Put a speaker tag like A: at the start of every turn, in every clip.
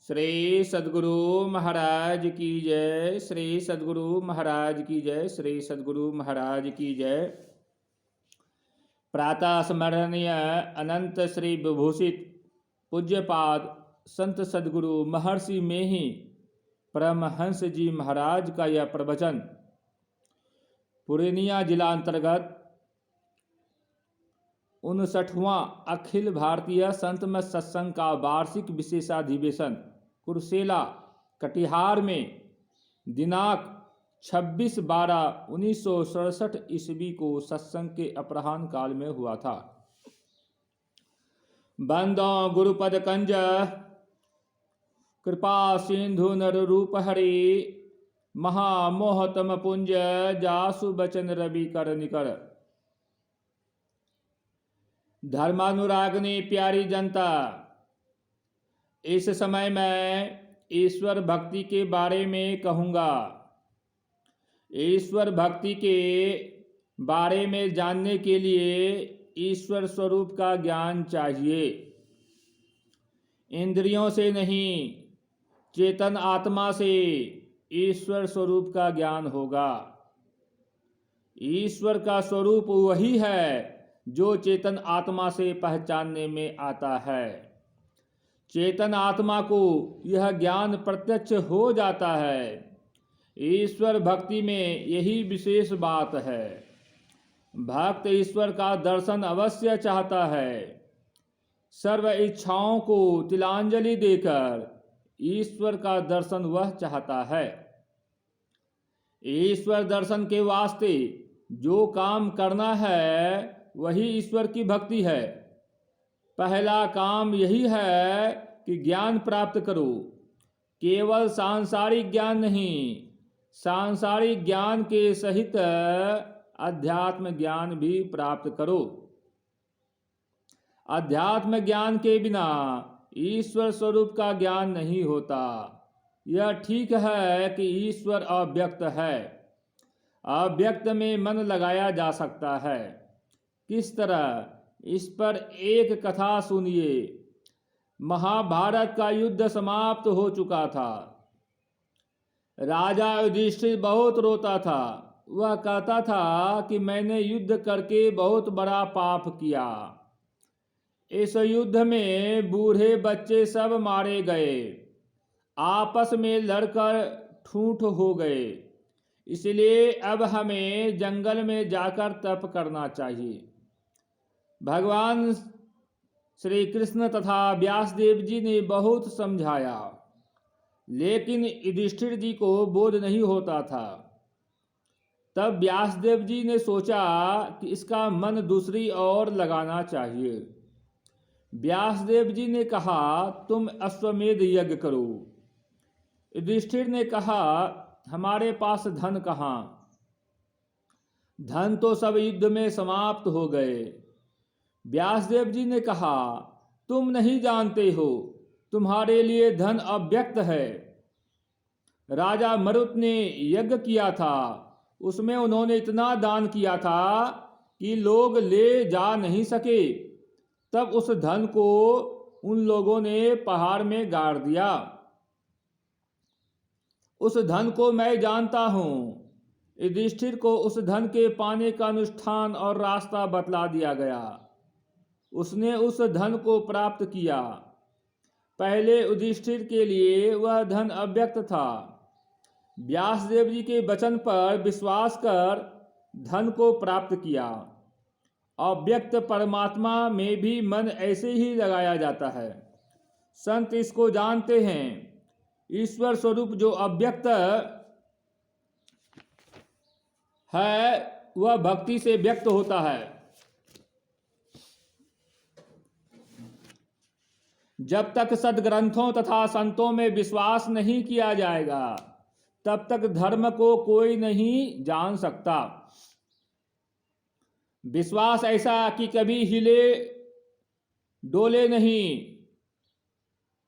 A: श्री सद्गुरु महाराज की जय। श्री सद्गुरु महाराज की जय। श्री सद्गुरु महाराज की जय। प्रातः स्मरणीय अनंत श्री विभूषित पूज्यपाद संत सद्गुरु महर्षि में ही परमहंस जी महाराज का यह प्रवचन पूर्णिया जिला अंतर्गत 59वां अखिल भारतीय संत मत सत्संग का वार्षिक विशेषाधिवेशन कुर्सेला कटिहार में दिनांक 26/12/1967 ईस्वी को सत्संग के अपराह्न काल में हुआ था। बंदो गुरुपद कंज कृपा सिंधु नर रूप हरि महामोहतम पुंज जासु बचन रवि कर निकर। धर्मानुरागनी प्यारी जनता, इस समय मैं ईश्वर भक्ति के बारे में कहूँगा। ईश्वर भक्ति के बारे में जानने के लिए ईश्वर स्वरूप का ज्ञान चाहिए। इंद्रियों से नहीं, चेतन आत्मा से ईश्वर स्वरूप का ज्ञान होगा। ईश्वर का स्वरूप वही है जो चेतन आत्मा से पहचानने में आता है। चेतन आत्मा को यह ज्ञान प्रत्यक्ष हो जाता है। ईश्वर भक्ति में यही विशेष बात है। भक्त ईश्वर का दर्शन अवश्य चाहता है। सर्व इच्छाओं को तिलांजलि देकर ईश्वर का दर्शन वह चाहता है। ईश्वर दर्शन के वास्ते जो काम करना है वही ईश्वर की भक्ति है। पहला काम यही है कि ज्ञान प्राप्त करो। केवल सांसारिक ज्ञान नहीं, सांसारिक ज्ञान के सहित अध्यात्म ज्ञान भी प्राप्त करो। अध्यात्म ज्ञान के बिना ईश्वर स्वरूप का ज्ञान नहीं होता। यह ठीक है कि ईश्वर अव्यक्त है। अव्यक्त में मन लगाया जा सकता है। किस तरह? इस पर एक कथा सुनिए। महाभारत का युद्ध समाप्त हो चुका था। राजा युधिष्ठिर बहुत रोता था। वह कहता था कि मैंने युद्ध करके बहुत बड़ा पाप किया। इस युद्ध में बूढ़े बच्चे सब मारे गए, आपस में लड़कर ठूंठ हो गए। इसलिए अब हमें जंगल में जाकर तप करना चाहिए। भगवान श्री कृष्ण तथा व्यासदेव जी ने बहुत समझाया, लेकिन युधिष्ठिर जी को बोध नहीं होता था। तब व्यासदेव जी ने सोचा कि इसका मन दूसरी ओर लगाना चाहिए। व्यासदेव जी ने कहा, तुम अश्वमेध यज्ञ करो। युधिष्ठिर ने कहा, हमारे पास धन कहाँ? धन तो सब युद्ध में समाप्त हो गए। व्यासदेव जी ने कहा, तुम नहीं जानते हो, तुम्हारे लिए धन अव्यक्त है। राजा मरुत ने यज्ञ किया था, उसमें उन्होंने इतना दान किया था कि लोग ले जा नहीं सके। तब उस धन को उन लोगों ने पहाड़ में गाड़ दिया। उस धन को मैं जानता हूँ। युधिष्ठिर को उस धन के पाने का अनुष्ठान और रास्ता बतला दिया गया। उसने उस धन को प्राप्त किया। पहले युधिष्ठिर के लिए वह धन अव्यक्त था। व्यासदेव जी के वचन पर विश्वास कर धन को प्राप्त किया। अव्यक्त परमात्मा में भी मन ऐसे ही लगाया जाता है। संत इसको जानते हैं। ईश्वर स्वरूप जो अव्यक्त है वह भक्ति से व्यक्त होता है। जब तक सद्ग्रंथों तथा संतों में विश्वास नहीं किया जाएगा तब तक धर्म को कोई नहीं जान सकता। विश्वास ऐसा कि कभी हिले डोले नहीं,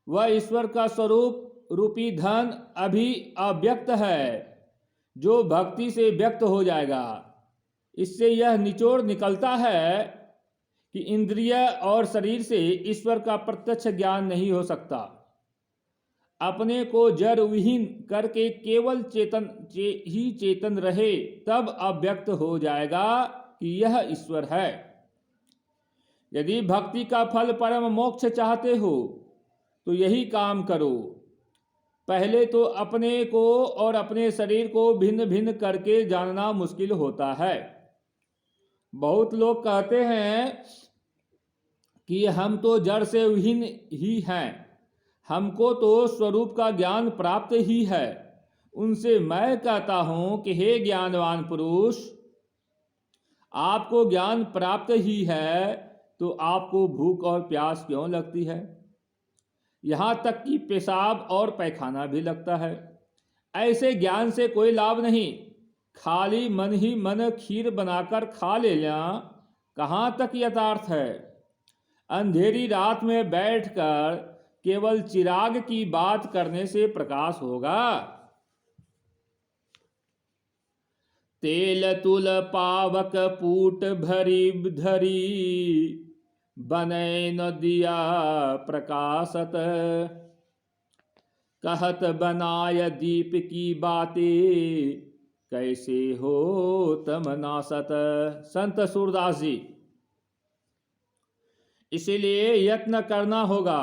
A: वह ईश्वर का स्वरूप रूपी धन अभी अव्यक्त है जो भक्ति से व्यक्त हो जाएगा। इससे यह निचोड़ निकलता है कि इंद्रिय और शरीर से ईश्वर का प्रत्यक्ष ज्ञान नहीं हो सकता। अपने को जड़ विहीन करके केवल ही चेतन रहे, तब अव्यक्त हो जाएगा कि यह ईश्वर है। यदि भक्ति का फल परम मोक्ष चाहते हो तो यही काम करो। पहले तो अपने को और अपने शरीर को भिन्न भिन्न करके जानना मुश्किल होता है। बहुत लोग कहते हैं कि हम तो जड़ से विहीन ही हैं, हमको तो स्वरूप का ज्ञान प्राप्त ही है। उनसे मैं कहता हूं कि हे ज्ञानवान पुरुष, आपको ज्ञान प्राप्त ही है तो आपको भूख और प्यास क्यों लगती है? यहाँ तक कि पेशाब और पैखाना भी लगता है। ऐसे ज्ञान से कोई लाभ नहीं। खाली मन ही मन खीर बनाकर खा लेना कहाँ तक यथार्थ है? अंधेरी रात में बैठकर केवल चिराग की बात करने से प्रकाश होगा? तेल तुल पावक पूट भरी धरी, बने न दिया प्रकाशत। कहत बनाय दीप की बातें, कैसे हो तम नासत। संत सूरदास जी। इसीलिए यत्न करना होगा।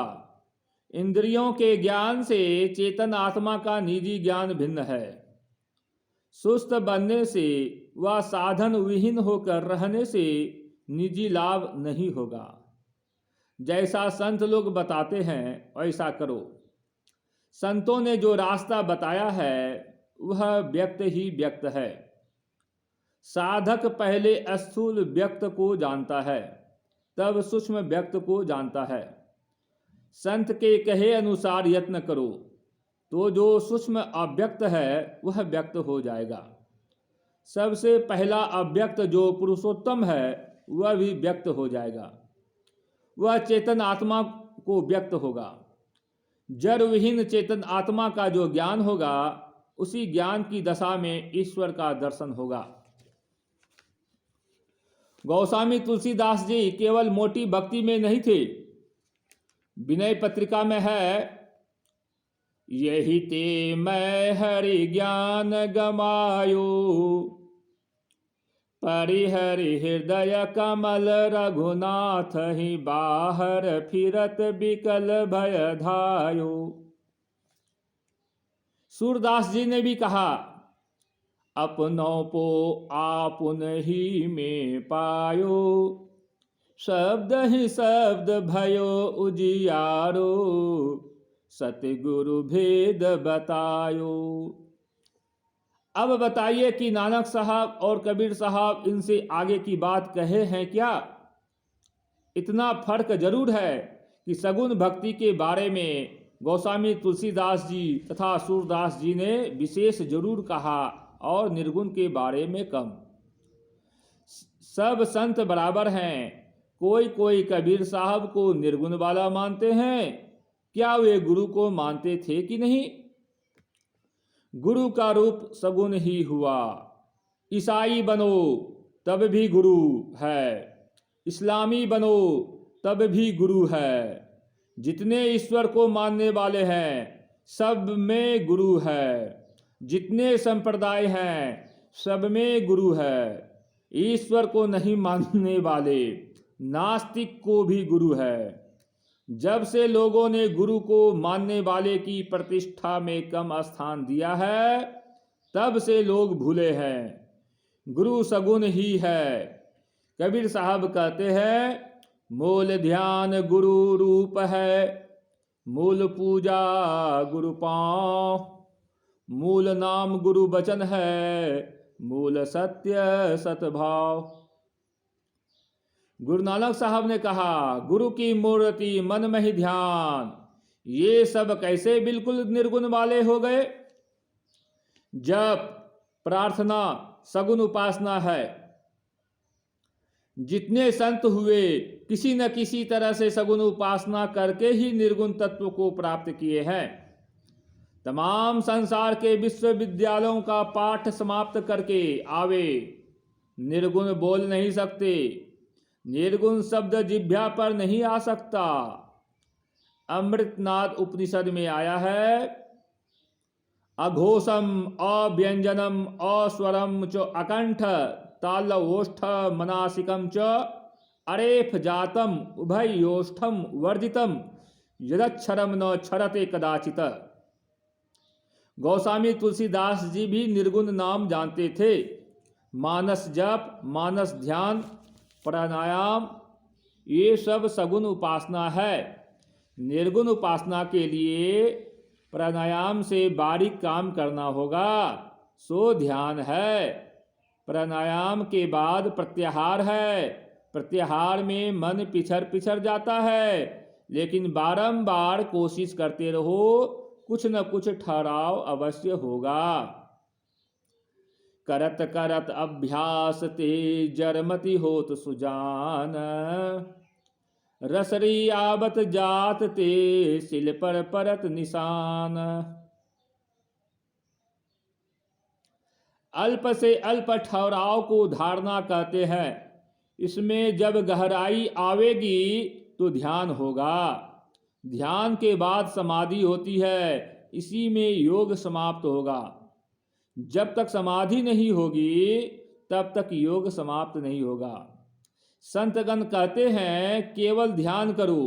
A: इंद्रियों के ज्ञान से चेतन आत्मा का निजी ज्ञान भिन्न है। सुस्त बनने से व साधन विहीन होकर रहने से निजी लाभ नहीं होगा। जैसा संत लोग बताते हैं वैसा करो। संतों ने जो रास्ता बताया है वह व्यक्त ही व्यक्त है। साधक पहले स्थूल व्यक्त को जानता है, तब सूक्ष्म व्यक्त को जानता है। संत के कहे अनुसार यत्न करो तो जो सूक्ष्म अव्यक्त है वह व्यक्त हो जाएगा। सबसे पहला अव्यक्त जो पुरुषोत्तम है वह भी व्यक्त हो जाएगा। वह चेतन आत्मा को व्यक्त होगा। जड़ विहीन चेतन आत्मा का जो ज्ञान होगा, उसी ज्ञान की दशा में ईश्वर का दर्शन होगा। गोस्वामी तुलसीदास जी केवल मोटी भक्ति में नहीं थे। विनय पत्रिका में है, यही ते मैं हरि ज्ञान गमायो, परिहरि हृदय कमल रघुनाथ ही बाहर फिरत बिकल भय धायो। सूरदास जी ने भी कहा, अपनों को आपुन ही में पायो, शब्द ही शब्द भयो उजियारो, सतगुरु भेद बतायो। अब बताइए कि नानक साहब और कबीर साहब इनसे आगे की बात कहे हैं क्या? इतना फर्क जरूर है कि सगुण भक्ति के बारे में गोस्वामी तुलसीदास जी तथा सूरदास जी ने विशेष जरूर कहा और निर्गुण के बारे में कम। सब संत बराबर हैं। कोई कोई कबीर साहब को निर्गुण वाला मानते हैं। क्या वे गुरु को मानते थे कि नहीं? गुरु का रूप सगुण ही हुआ। ईसाई बनो तब भी गुरु है, इस्लामी बनो तब भी गुरु है। जितने ईश्वर को मानने वाले हैं सब में गुरु है। जितने संप्रदाय हैं सब में गुरु है। ईश्वर को नहीं मानने वाले नास्तिक को भी गुरु है। जब से लोगों ने गुरु को मानने वाले की प्रतिष्ठा में कम स्थान दिया है, तब से लोग भूले हैं। गुरु सगुण ही है। कबीर साहब कहते हैं, मूल ध्यान गुरु रूप है, मूल पूजा गुरु पाँव, मूल नाम गुरु वचन है, मूल सत्य सतभाव। गुरु नानक साहब ने कहा, गुरु की मूर्ति मन में ही ध्यान। ये सब कैसे बिल्कुल निर्गुण वाले हो गए? जप, प्रार्थना सगुण उपासना है। जितने संत हुए किसी न किसी तरह से सगुण उपासना करके ही निर्गुण तत्व को प्राप्त किए हैं। तमाम संसार के विश्वविद्यालयों का पाठ समाप्त करके आवे, निर्गुण बोल नहीं सकते। निर्गुण शब्द जिह्वा पर नहीं आ सकता। अमृतनाथ उपनिषद में आया है, अघोषम अव्यंजनम अस्वरम च अकंठ तालवोष्ठ मनासिकम च अरेफ जातम उभयोष्ठम वर्जितम यदक्षरम न क्षरते कदाचित। गोस्वामी तुलसीदास जी भी निर्गुण नाम जानते थे। मानस जप, मानस ध्यान, प्राणायाम, ये सब सगुण उपासना है। निर्गुण उपासना के लिए प्राणायाम से बारीक काम करना होगा, सो ध्यान है। प्राणायाम के बाद प्रत्याहार है। प्रत्याहार में मन पिछड़ जाता है, लेकिन बारंबार कोशिश करते रहो, कुछ न कुछ ठहराव अवश्य होगा। करत करत अभ्यास ते जरमति होत सुजान, रसरी आवत जात ते सिल पर परत निशान। अल्प से अल्प ठहराव को धारणा कहते हैं। इसमें जब गहराई आवेगी तो ध्यान होगा। ध्यान के बाद समाधि होती है, इसी में योग समाप्त होगा। जब तक समाधि नहीं होगी तब तक योग समाप्त नहीं होगा। संतगण कहते हैं केवल ध्यान करो।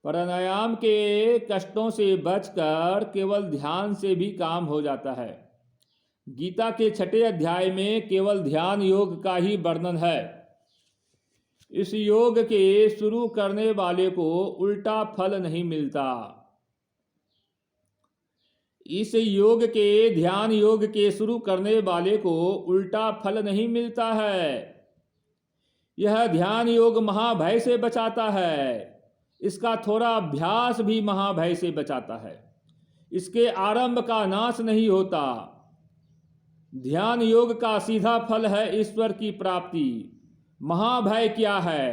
A: प्राणायाम के कष्टों से बचकर केवल ध्यान से भी काम हो जाता है। गीता के 6 अध्याय में केवल ध्यान योग का ही वर्णन है। इस योग के शुरू करने वाले को उल्टा फल नहीं मिलता। इस योग के, ध्यान योग के शुरू करने वाले को उल्टा फल नहीं मिलता है। यह ध्यान योग महाभय से बचाता है। इसका थोड़ा अभ्यास भी महाभय से बचाता है। इसके आरंभ का नाश नहीं होता। ध्यान योग का सीधा फल है ईश्वर की प्राप्ति। महाभय क्या है?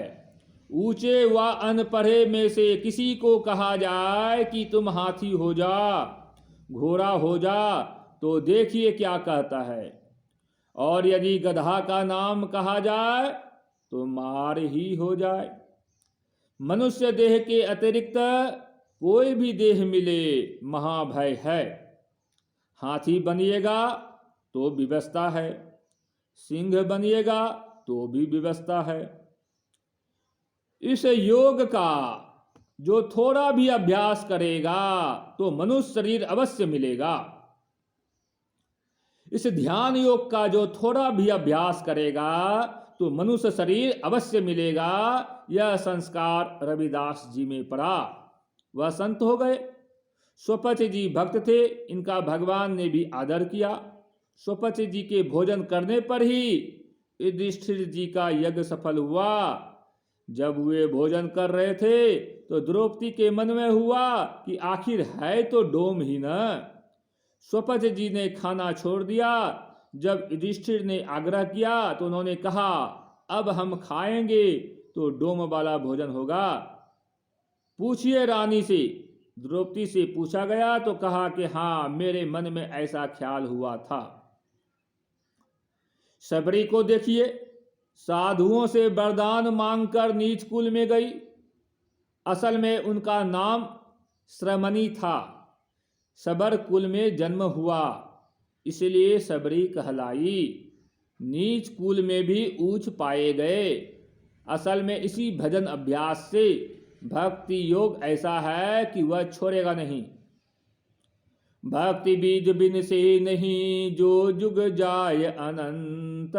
A: ऊंचे व अनपढ़े में से किसी को कहा जाए कि तुम हाथी हो जा, घोड़ा हो जा, तो देखिए क्या कहता है। और यदि गधा का नाम कहा जाए तो मार ही हो जाए। मनुष्य देह के अतिरिक्त कोई भी देह मिले महाभय है। हाथी बनिएगा तो विवशता है, सिंह बनिएगा तो भी विवशता है। इस योग का जो थोड़ा भी अभ्यास करेगा तो मनुष्य शरीर अवश्य मिलेगा। इस ध्यान योग का जो थोड़ा भी अभ्यास करेगा तो मनुष्य शरीर अवश्य मिलेगा। यह संस्कार रविदास जी में पड़ा, वह संत हो गए। स्वपच जी भक्त थे, इनका भगवान ने भी आदर किया। स्वपच जी के भोजन करने पर ही युधिष्ठिर जी का यज्ञ सफल हुआ। जब वे भोजन कर रहे थे तो द्रौपदी के मन में हुआ कि आखिर है तो डोम ही न। स्वपच जी ने खाना छोड़ दिया। जब युधिष्ठिर ने आग्रह किया तो उन्होंने कहा अब हम खाएंगे तो डोम वाला भोजन होगा। पूछिए रानी से। द्रौपदी से पूछा गया तो कहा कि हाँ, मेरे मन में ऐसा ख्याल हुआ था। सबरी को देखिए, साधुओं से वरदान मांगकर नीच कुल में गई। असल में उनका नाम श्रमणी था। सबर कुल में जन्म हुआ, इसलिए सबरी कहलाई। नीच कुल में भी ऊंच पाए गए। असल में इसी भजन अभ्यास से भक्ति योग ऐसा है कि वह छोड़ेगा नहीं। भक्ति बीज बिन से नहीं जो जुग जाय अनंत,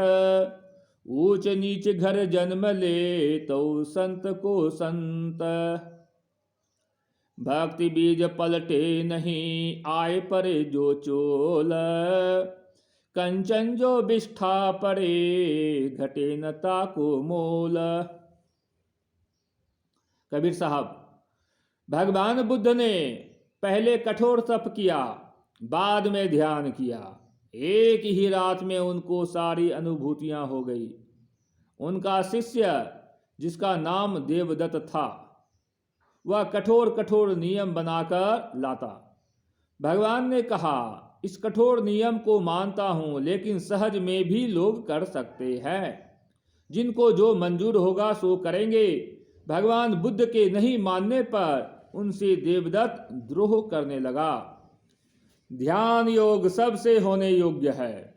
A: ऊंच नीच घर जन्म ले तो संत को संत। भक्ति बीज पलटे नहीं आए परे जो चोल, कंचन जो बिष्ठा परे घटे न ताको मोल। कबीर साहब, भगवान बुद्ध ने पहले कठोर तप किया, बाद में ध्यान किया। एक ही रात में उनको सारी अनुभूतियां हो गई। उनका शिष्य जिसका नाम देवदत्त था, वह कठोर कठोर नियम बनाकर लाता। भगवान ने कहा इस कठोर नियम को मानता हूं, लेकिन सहज में भी लोग कर सकते हैं। जिनको जो मंजूर होगा सो करेंगे। भगवान बुद्ध के नहीं मानने पर उनसे देवदत्त द्रोह करने लगा। ध्यान योग सबसे होने योग्य है,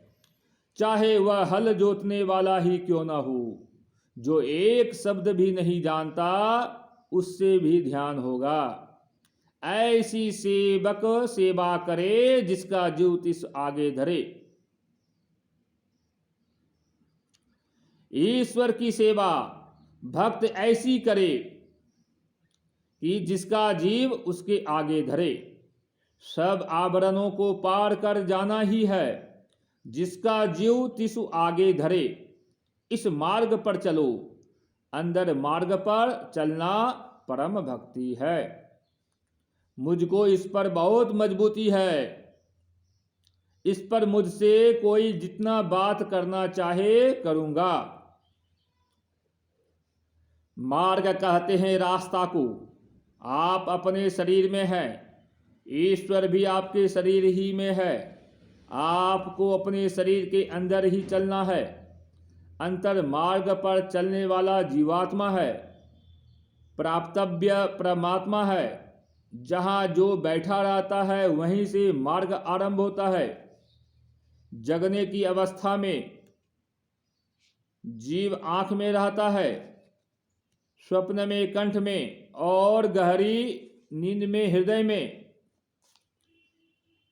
A: चाहे वह हल जोतने वाला ही क्यों न हो। जो एक शब्द भी नहीं जानता उससे भी ध्यान होगा। ऐसी सेवक सेवा करे जिसका ज्योतिष आगे धरे। ईश्वर की सेवा भक्त ऐसी करे कि जिसका जीव उसके आगे धरे। सब आवरणों को पार कर जाना ही है, जिसका जीव तिसु आगे धरे। इस मार्ग पर चलो, अंदर मार्ग पर चलना परम भक्ति है। मुझको इस पर बहुत मजबूती है। इस पर मुझसे कोई जितना बात करना चाहे करूंगा। मार्ग कहते हैं रास्ता को। आप अपने शरीर में हैं, ईश्वर भी आपके शरीर ही में है। आपको अपने शरीर के अंदर ही चलना है। अंतर मार्ग पर चलने वाला जीवात्मा है, प्राप्तव्य परमात्मा है। जहाँ जो बैठा रहता है वहीं से मार्ग आरंभ होता है। जगने की अवस्था में जीव आँख में रहता है, स्वप्न में कंठ में और गहरी नींद में हृदय में।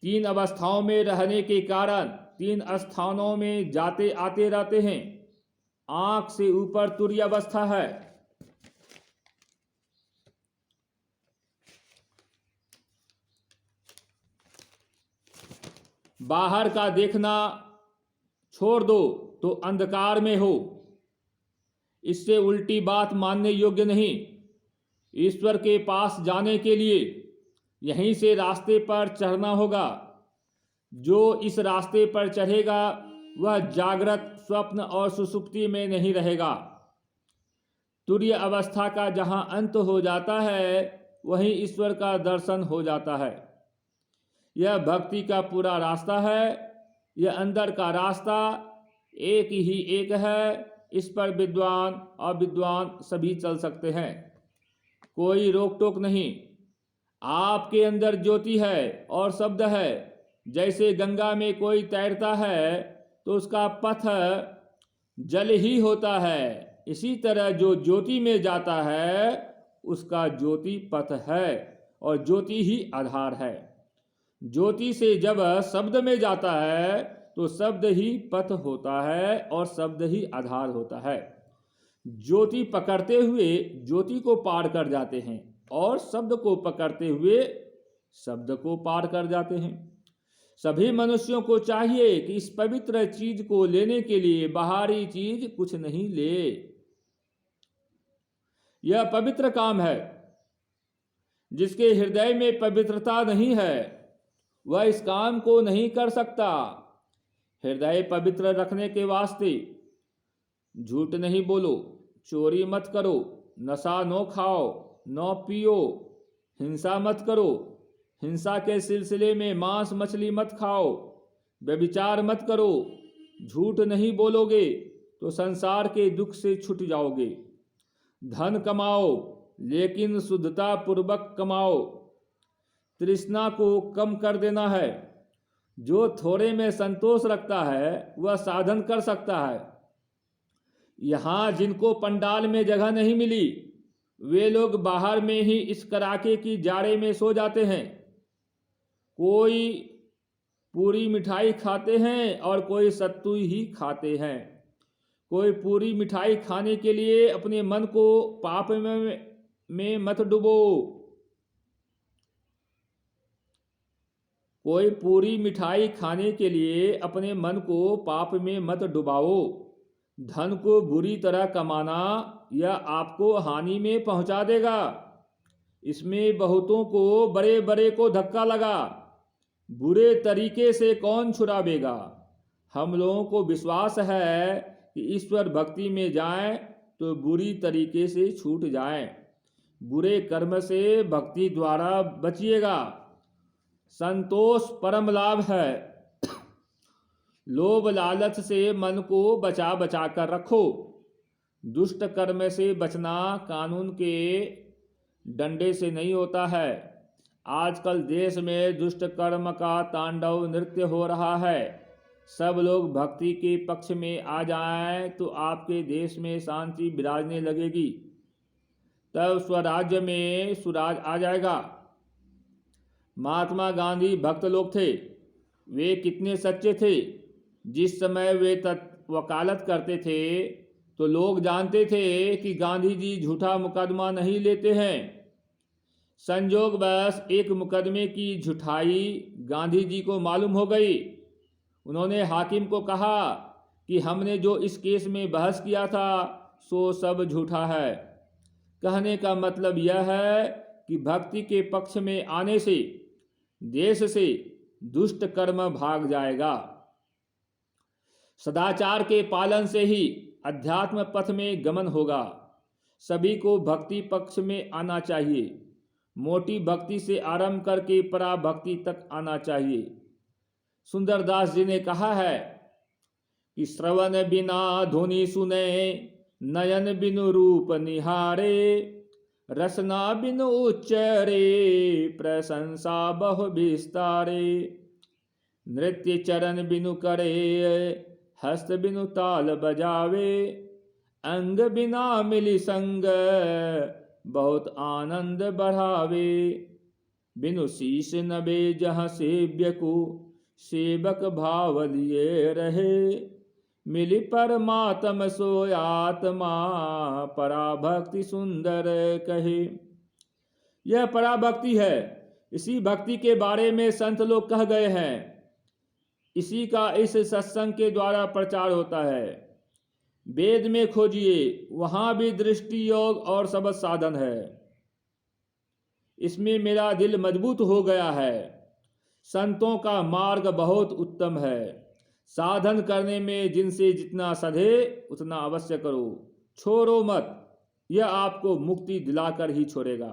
A: तीन अवस्थाओं में रहने के कारण तीन स्थानों में जाते आते रहते हैं। आँख से ऊपर तुरीय अवस्था है, बाहर का देखना छोड़ दो तो अंधकार में हो। इससे उल्टी बात मानने योग्य नहीं। ईश्वर के पास जाने के लिए यहीं से रास्ते पर चढ़ना होगा। जो इस रास्ते पर चढ़ेगा वह जागृत, स्वप्न और सुषुप्ति में नहीं रहेगा। तुरीय अवस्था का जहाँ अंत हो जाता है वहीं ईश्वर का दर्शन हो जाता है। यह भक्ति का पूरा रास्ता है। यह अंदर का रास्ता एक ही एक है। इस पर विद्वान और विद्वान सभी चल सकते हैं, कोई रोक टोक नहीं। आपके अंदर ज्योति है और शब्द है। जैसे गंगा में कोई तैरता है तो उसका पथ जल ही होता है, इसी तरह जो ज्योति में जाता है उसका ज्योति पथ है और ज्योति ही आधार है। ज्योति से जब शब्द में जाता है तो शब्द ही पथ होता है और शब्द ही आधार होता है। ज्योति पकड़ते हुए ज्योति को पार कर जाते हैं और शब्द को पकड़ते हुए शब्द को पार कर जाते हैं। सभी मनुष्यों को चाहिए कि इस पवित्र चीज को लेने के लिए बाहरी चीज कुछ नहीं ले। यह पवित्र काम है। जिसके हृदय में पवित्रता नहीं है वह इस काम को नहीं कर सकता। हृदय पवित्र रखने के वास्ते झूठ नहीं बोलो, चोरी मत करो, नशा न खाओ, न पियो, हिंसा मत करो, हिंसा के सिलसिले में मांस मछली मत खाओ, व्यभिचार मत करो। झूठ नहीं बोलोगे तो संसार के दुख से छूट जाओगे। धन कमाओ लेकिन शुद्धता पूर्वक कमाओ। तृष्णा को कम कर देना है। जो थोड़े में संतोष रखता है वह साधन कर सकता है। यहाँ जिनको पंडाल में जगह नहीं मिली वे लोग बाहर में ही इस कड़ाके की जाड़े में सो जाते हैं। कोई पूरी मिठाई खाते हैं और कोई सत्तू ही खाते हैं। कोई पूरी मिठाई खाने के लिए अपने मन को पाप में मत डुबो। कोई पूरी मिठाई खाने के लिए अपने मन को पाप में मत डुबाओ। धन को बुरी तरह कमाना यह आपको हानि में पहुंचा देगा। इसमें बहुतों को बड़े बड़े को धक्का लगा। बुरे तरीके से कौन छुड़ावेगा। हम लोगों को विश्वास है कि ईश्वर भक्ति में जाएं तो बुरी तरीके से छूट जाएं। बुरे कर्म से भक्ति द्वारा बचिएगा। संतोष परम लाभ है। लोभ लालच से मन को बचा बचा कर रखो। दुष्ट कर्म से बचना कानून के डंडे से नहीं होता है। आजकल देश में दुष्ट कर्म का तांडव नृत्य हो रहा है। सब लोग भक्ति के पक्ष में आ जाएं तो आपके देश में शांति विराजने लगेगी, तब स्वराज्य में सुराज आ जाएगा। महात्मा गांधी भक्त लोग थे। वे कितने सच्चे थे। जिस समय वे वकालत करते थे तो लोग जानते थे कि गांधी जी झूठा मुकदमा नहीं लेते हैं। संजोगवश एक मुकदमे की झूठाई गांधी जी को मालूम हो गई। उन्होंने हाकिम को कहा कि हमने जो इस केस में बहस किया था सो सब झूठा है। कहने का मतलब यह है कि भक्ति के पक्ष में आने से देश से दुष्ट कर्म भाग जाएगा। सदाचार के पालन से ही अध्यात्म पथ में गमन होगा। सभी को भक्ति पक्ष में आना चाहिए। मोटी भक्ति से आरंभ करके पराभक्ति तक आना चाहिए। सुंदरदास जी ने कहा है कि श्रवण बिना धुनि सुने, नयन बिनु रूप निहारे, रसना बिनु उच्चरे, प्रशंसा बहु विस्तारे, नृत्य चरण बिनु करे, हस्त बिनु ताल बजावे, अंग बिना मिली संग, बहुत आनंद बढ़ावे, बिनु शीश नबे जहाँ सेव्य को, सेवक भाव लिए रहे, मिली परमात्म सोयात्मा, पराभक्ति सुंदर कहे। यह पराभक्ति है। इसी भक्ति के बारे में संत लोग कह गए हैं। इसी का इस सत्संग के द्वारा प्रचार होता है। वेद में खोजिए, वहां भी दृष्टि योग और सबद साधन है। इसमें मेरा दिल मजबूत हो गया है। संतों का मार्ग बहुत उत्तम है। साधन करने में जिनसे जितना सधे उतना अवश्य करो, छोड़ो मत। यह आपको मुक्ति दिलाकर ही छोड़ेगा।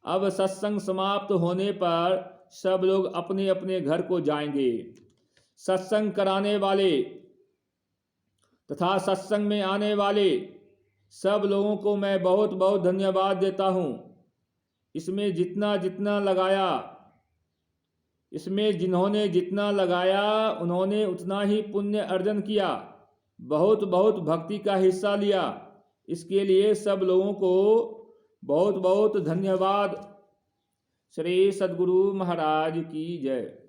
A: अब सत्संग समाप्त होने पर सब लोग अपने अपने घर को जाएंगे। सत्संग कराने वाले तथा सत्संग में आने वाले सब लोगों को मैं बहुत बहुत धन्यवाद देता हूँ। इसमें जिन्होंने जितना लगाया उन्होंने उतना ही पुण्य अर्जन किया, बहुत बहुत भक्ति का हिस्सा लिया। इसके लिए सब लोगों को बहुत बहुत धन्यवाद। श्री सद्गुरु महाराज की जय।